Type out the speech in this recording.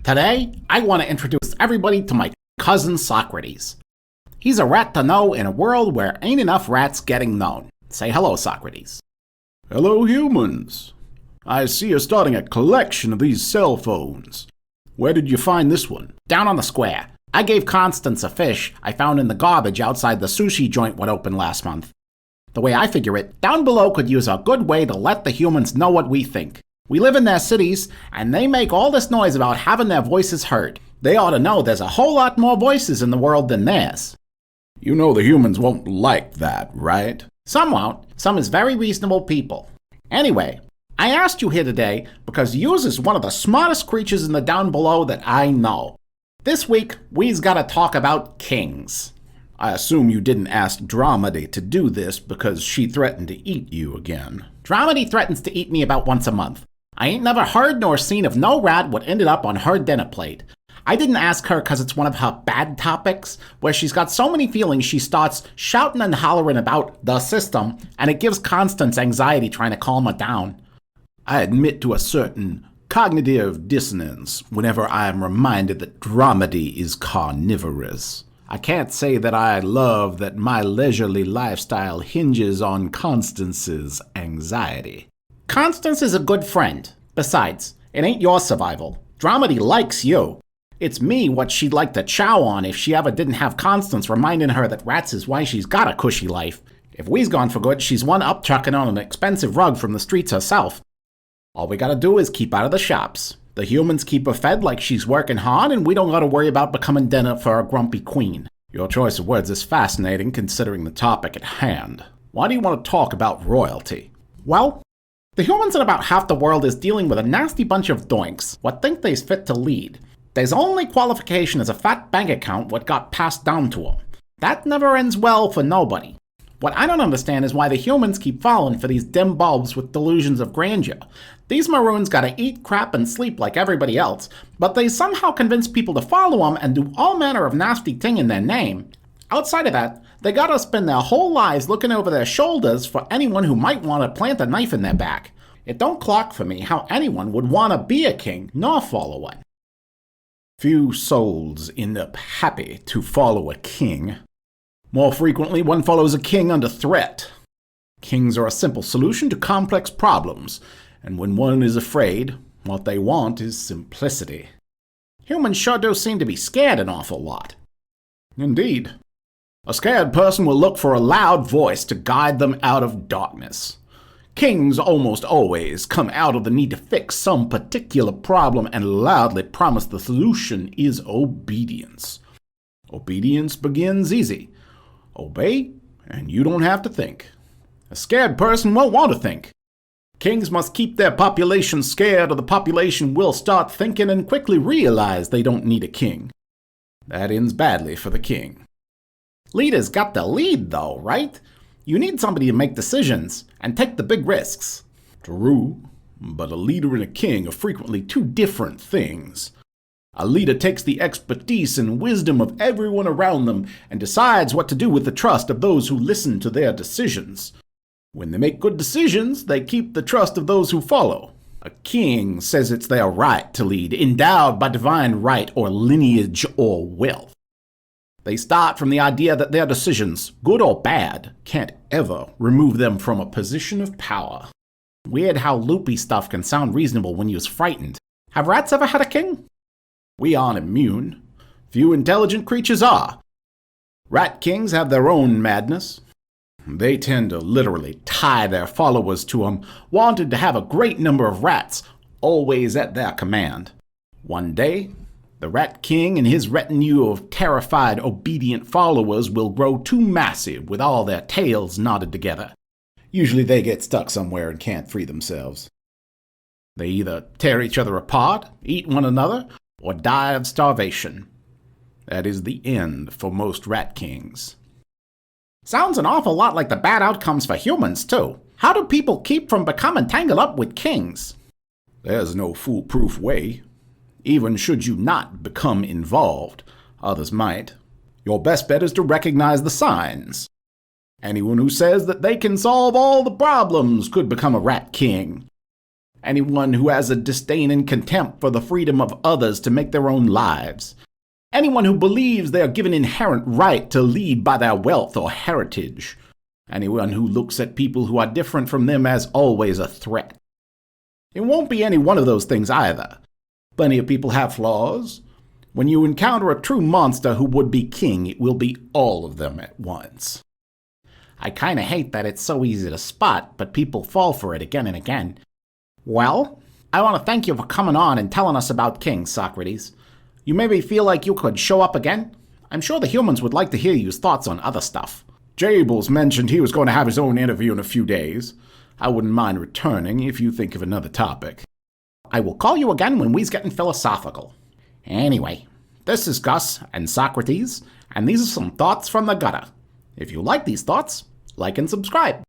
Today, I want to introduce everybody to my cousin Socrates. He's a rat to know in a world where ain't enough rats getting known. Say hello, Socrates. Hello, humans. I see you're starting a collection of these cell phones. Where did you find this one? Down on the square. I gave Constance a fish I found in the garbage outside the sushi joint what opened last month. The way I figure it, Down Below could use a good way to let the humans know what we think. We live in their cities, and they make all this noise about having their voices heard. They ought to know there's a whole lot more voices in the world than theirs. You know the humans won't like that, right? Some won't. Some is very reasonable people. Anyway, I asked you here today because yous is one of the smartest creatures in the Down Below that I know. This week, we's gotta talk about kings. I assume you didn't ask Dramedy to do this because she threatened to eat you again. Dramedy threatens to eat me about once a month. I ain't never heard nor seen of no rat what ended up on her dinner plate. I didn't ask her cause it's one of her bad topics, where she's got so many feelings she starts shouting and hollering about the system, and it gives Constance anxiety trying to calm her down. I admit to a certain cognitive dissonance whenever I am reminded that Dramedy is carnivorous. I can't say that I love that my leisurely lifestyle hinges on Constance's anxiety. Constance is a good friend. Besides, it ain't your survival. Dramedy likes you. It's me what she'd like to chow on if she ever didn't have Constance reminding her that rats is why she's got a cushy life. If we's gone for good, she's one up chucking on an expensive rug from the streets herself. All we gotta do is keep out of the shops. The humans keep her fed like she's working hard, and we don't gotta worry about becoming dinner for a grumpy queen. Your choice of words is fascinating considering the topic at hand. Why do you want to talk about royalty? Well, the humans in about half the world is dealing with a nasty bunch of doinks what think they's fit to lead. There's only qualification as a fat bank account what got passed down to 'em. That never ends well for nobody. What I don't understand is why the humans keep falling for these dim bulbs with delusions of grandeur. These maroons gotta eat crap and sleep like everybody else, but they somehow convince people to follow them and do all manner of nasty thing in their name. Outside of that, they gotta spend their whole lives looking over their shoulders for anyone who might want to plant a knife in their back. It don't clock for me how anyone would want to be a king nor follow one. Few souls end up happy to follow a king. More frequently, one follows a king under threat. Kings are a simple solution to complex problems, and when one is afraid, what they want is simplicity. Humans sure do seem to be scared an awful lot. Indeed. A scared person will look for a loud voice to guide them out of darkness. Kings almost always come out of the need to fix some particular problem and loudly promise the solution is obedience. Obedience begins easy. Obey, and you don't have to think. A scared person won't want to think. Kings must keep their population scared or the population will start thinking and quickly realize they don't need a king. That ends badly for the king. Leaders got to lead though, right? You need somebody to make decisions and take the big risks. True, but a leader and a king are frequently two different things. A leader takes the expertise and wisdom of everyone around them and decides what to do with the trust of those who listen to their decisions. When they make good decisions, they keep the trust of those who follow. A king says it's their right to lead, endowed by divine right or lineage or wealth. They start from the idea that their decisions, good or bad, can't ever remove them from a position of power. Weird how loopy stuff can sound reasonable when you're frightened. Have rats ever had a king? We aren't immune. Few intelligent creatures are. Rat kings have their own madness. They tend to literally tie their followers to them, wanting to have a great number of rats, always at their command. One day, the Rat King and his retinue of terrified, obedient followers will grow too massive with all their tails knotted together. Usually they get stuck somewhere and can't free themselves. They either tear each other apart, eat one another, or die of starvation. That is the end for most Rat Kings. Sounds an awful lot like the bad outcomes for humans, too. How do people keep from becoming tangled up with kings? There's no foolproof way. Even should you not become involved, others might. Your best bet is to recognize the signs. Anyone who says that they can solve all the problems could become a Rat King. anyone who has a disdain and contempt for the freedom of others to make their own lives, anyone who believes they are given inherent right to lead by their wealth or heritage, anyone who looks at people who are different from them as always a threat. It won't be any one of those things either. Plenty of people have flaws. When you encounter a true monster who would be king, it will be all of them at once. I kinda hate that it's so easy to spot, but people fall for it again and again. Well, I want to thank you for coming on and telling us about kings, Socrates. You maybe feel like you could show up again? I'm sure the humans would like to hear your thoughts on other stuff. Jables mentioned he was going to have his own interview in a few days. I wouldn't mind returning if you think of another topic. I will call you again when we's getting philosophical. Anyway, this is Gus and Socrates, and these are some thoughts from the gutter. If you like these thoughts, like and subscribe.